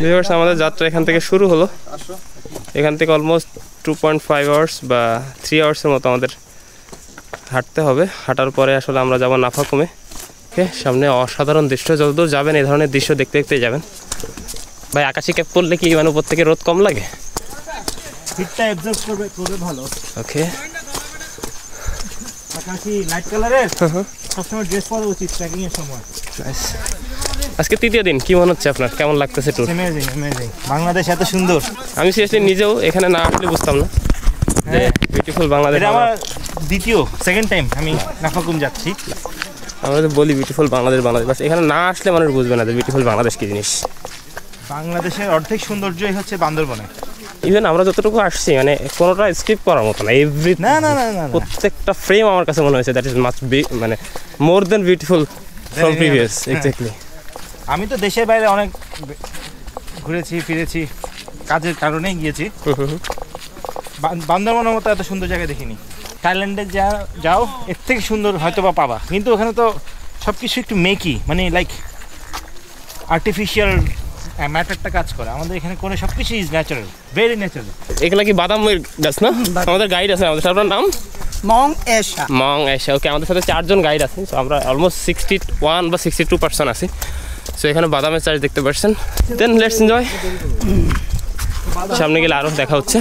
Viewers আমাদের যাত্রা এখান থেকে শুরু হলো। এখান থেকে অলমোস্ট 2.5 আওয়ার্স বা 3 আওয়ার্সের মতো আমাদের হাঁটতে হবে। হাঁটার পরে আসলে আমরা যাব নাফাকুমে। ওকে, সামনে অসাধারণ দৃশ্য, যতদূর যাবেন এই ধরনের দৃশ্য দেখতে দেখতে যাবেন। ভাই আকাশি ক্যাপ পরলে কি মানে উপর থেকে রোদ কম লাগে? হিটটা অ্যাবজর্ব করবে ভালো। ওকে, আকাশি লাইট কালারের সবসময় ড্রেস পরা উচিত ট্রেকিং এর সময়। নাইস। আজকে তৃতীয় দিন, কি মনে হচ্ছে আপনার? কেমন লাগতেছে ট্যুর? Amazing amazing. বাংলাদেশ এত সুন্দর, আমি সিরিয়াসলি নিজেও এখানে না আসলে বুঝতাম না যে বিউটিফুল বাংলাদেশ। এটা আমার সেকেন্ড টাইম আমি নাফাকুম যাচ্ছি। আমরা তো বলি বিউটিফুল বাংলাদেশ বাংলাদেশ, বাস এখানে না আসলে মানুষ বুঝবে না যে বিউটিফুল বাংলাদেশ কি জিনিস। বাংলাদেশের অর্ধেক সৌন্দর্যই হচ্ছে বান্দরবনে। ইভেন আমরা যতটুকু আসছি মানে কোনোটা স্কিপ করার মতো না। এভরি না না না না প্রত্যেকটা ফ্রেম আমার কাছে মনে হয়েছে দ্যাট ইজ মাচ মানে মোর দেন বিউটিফুল ফ্রম প্রিভিয়াস। এক্স্যাক্টলি। আমি তো দেশের বাইরে অনেক ঘুরেছি ফিরেছি, কাজের কারণেই গিয়েছি। বান্দরবনের মতো এত সুন্দর জায়গা দেখিনি। থাইল্যান্ডে যাও এর থেকে সুন্দর হয়তো বা পাবা, কিন্তু ওখানে তো সব কিছু একটু মেকি, মানে লাইক আর্টিফিশিয়াল ম্যাটারটা কাজ করে। আমাদের এখানে কোনো সব কিছু ইজ ন্যাচারাল, ভেরি ন্যাচারাল। এগুলা কি বাদামের গাছ না? আমাদের গাইড আছে, আমাদের আপনার নাম মং এশা। মং এশা। ওকে, আমাদের সাথে 4 জন গাইড আছে। সো আমরা অলমোস্ট 61 বা 62% আছি। সো এখানে বাদামের চাষ দেখতে পাচ্ছেন। Then let's enjoy. সামনে গেলে আরও দেখা হচ্ছে।